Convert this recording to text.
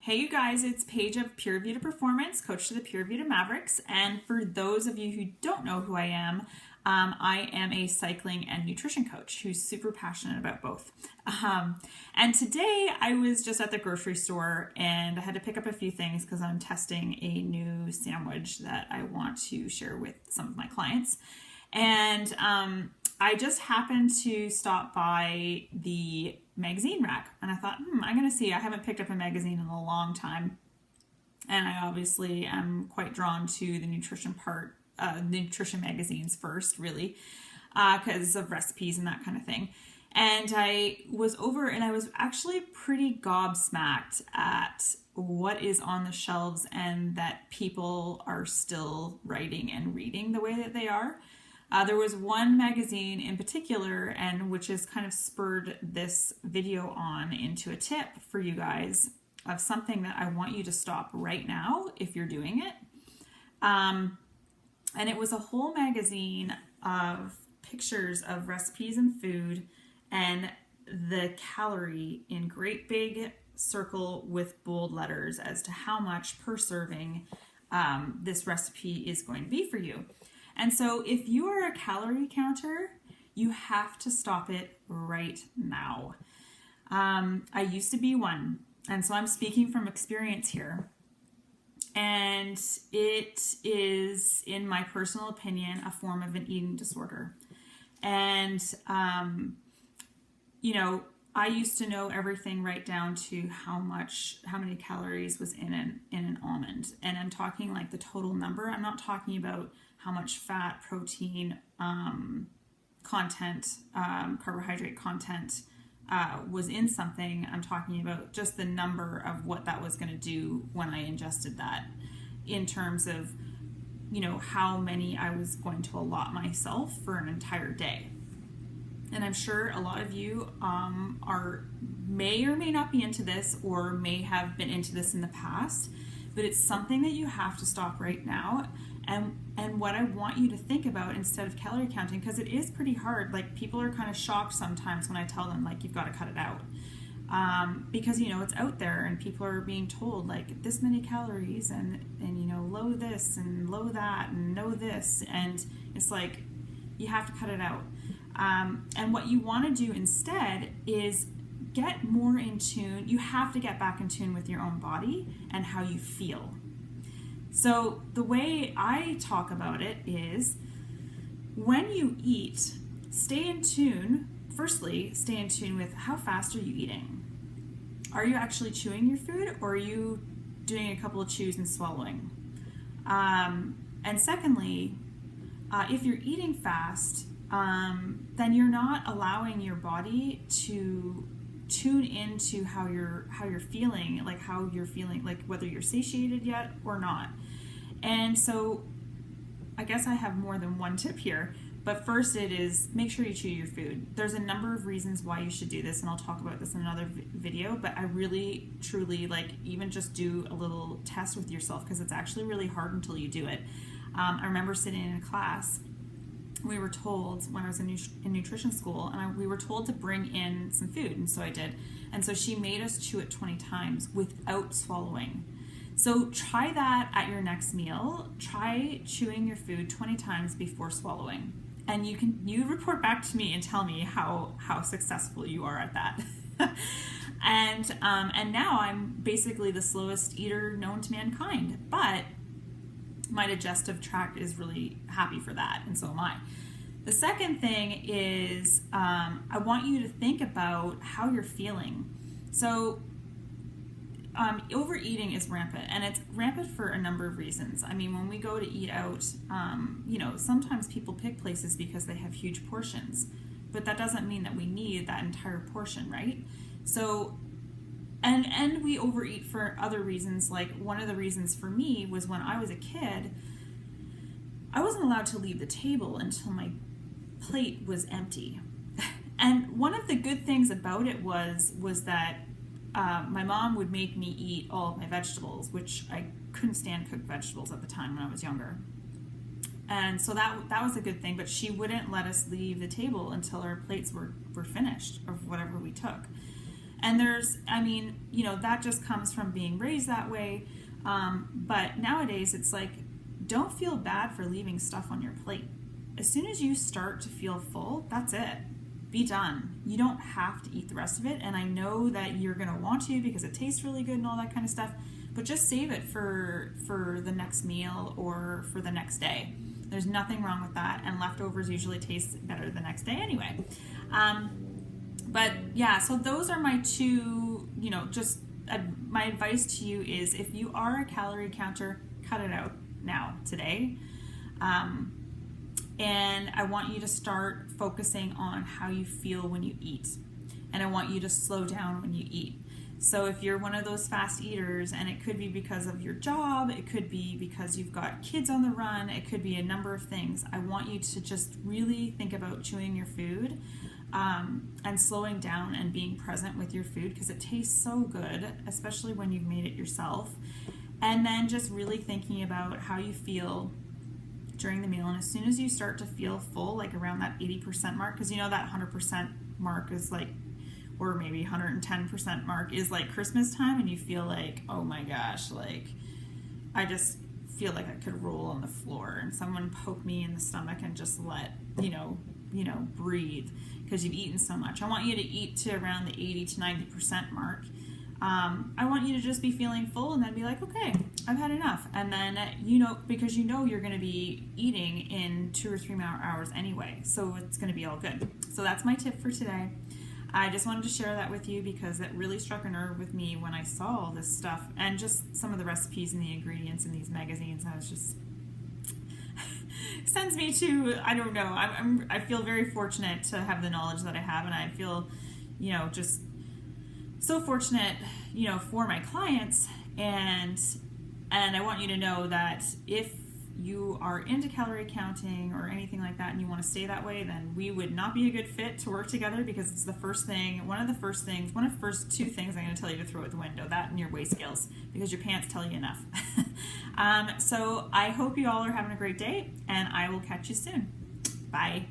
Hey you guys, it's Paige of Pure Vita Performance, coach to the Pure Vita Mavericks. And for those of you who don't know who I am a cycling and nutrition coach who's super passionate about both. And today I was just at the grocery store and I had to pick up a few things because I'm testing a new sandwich that I want to share with some of my clients. And I just happened to stop by the magazine rack and I thought, I'm going to see. I haven't picked up a magazine in a long time. And I obviously am quite drawn to the nutrition part, nutrition magazines first, really, because of recipes and that kind of thing. And I was over and I was actually pretty gobsmacked at what is on the shelves and that people are still writing and reading the way that they are. There was one magazine in particular, and which has kind of spurred this video on into a tip for you guys of something that I want you to stop right now if you're doing it. And it was a whole magazine of pictures of recipes and food and the calorie in great big circle with bold letters as to how much per serving this recipe is going to be for you. And so if you are a calorie counter, you have to stop it right now. I used to be one, and so I'm speaking from experience here. And it is, in my personal opinion, a form of an eating disorder. And, I used to know everything right down to how many calories was in an almond. And I'm talking like the total number. I'm not talking about how much fat, protein, content, carbohydrate content was in something. I'm talking about just the number of what that was going to do when I ingested that in terms of, how many I was going to allot myself for an entire day. And I'm sure a lot of you may or may not be into this or may have been into this in the past, but it's something that you have to stop right now. And what I want you to think about instead of calorie counting, because it is pretty hard, like people are kind of shocked sometimes when I tell them like you've got to cut it out. Because it's out there and people are being told like this many calories and low this and low that and no this, and it's like you have to cut it out. And what you want to do instead is get more in tune. You have to get back in tune with your own body and how you feel. So the way I talk about it is when you eat, stay in tune. Firstly, stay in tune with how fast are you eating? Are you actually chewing your food, or are you doing a couple of chews and swallowing? And secondly, if you're eating fast, then you're not allowing your body to tune into how you're feeling, like whether you're satiated yet or not. And so I guess I have more than one tip here, but first it is make sure you chew your food. There's a number of reasons why you should do this, and I'll talk about this in another video, but I really truly even just do a little test with yourself, because it's actually really hard until you do it. I remember sitting in a class. We were told when I was in nutrition school, and we were told to bring in some food, and so I did. And so she made us chew it 20 times without swallowing. So try that at your next meal. Try chewing your food 20 times before swallowing, and you report back to me and tell me how successful you are at that. And now I'm basically the slowest eater known to mankind, but my digestive tract is really happy for that, and so am I. The second thing is I want you to think about how you're feeling. So overeating is rampant, and it's rampant for a number of reasons. I mean, when we go to eat out, sometimes people pick places because they have huge portions, but that doesn't mean that we need that entire portion, right? So And we overeat for other reasons. Like one of the reasons for me was when I was a kid, I wasn't allowed to leave the table until my plate was empty. And one of the good things about it was that my mom would make me eat all of my vegetables, which I couldn't stand cooked vegetables at the time when I was younger. And so that was a good thing, but she wouldn't let us leave the table until our plates were finished of whatever we took. And there's, I mean, you know, that just comes from being raised that way. But nowadays it's like, don't feel bad for leaving stuff on your plate. As soon as you start to feel full, that's it. Be done. You don't have to eat the rest of it. And I know that you're going to want to because it tastes really good and all that kind of stuff, but just save it for the next meal or for the next day. There's nothing wrong with that. And leftovers usually taste better the next day anyway. But yeah, so those are my two, you know, just my advice to you is if you are a calorie counter, cut it out now, today. And I want you to start focusing on how you feel when you eat. And I want you to slow down when you eat. So if you're one of those fast eaters, and it could be because of your job, it could be because you've got kids on the run, it could be a number of things. I want you to just really think about chewing your food and slowing down and being present with your food because it tastes so good, especially when you've made it yourself. And then just really thinking about how you feel during the meal. And as soon as you start to feel full, like around that 80% mark, because you know that 100% mark is like, or maybe 110% mark is like Christmas time, and you feel like, oh my gosh, like I just feel like I could roll on the floor and someone poke me in the stomach and just let, you know, breathe because you've eaten so much. I want you to eat to around the 80 to 90% mark. I want you to just be feeling full and then be like, okay, I've had enough. And then, you know, because you know you're going to be eating in 2 or 3 more hours anyway, so it's going to be all good. So that's my tip for today. I just wanted to share that with you because it really struck a nerve with me when I saw all this stuff and just some of the recipes and the ingredients in these magazines. I was just sends me to, I don't know, I feel very fortunate to have the knowledge that I have, and I feel, you know, just so fortunate, you know, for my clients. And I want you to know that if you are into calorie counting or anything like that and you want to stay that way, then we would not be a good fit to work together because it's the first thing, one of the first 2 things I'm going to tell you to throw out the window, that and your weigh scales, because your pants tell you enough. So I hope you all are having a great day, and I will catch you soon. Bye.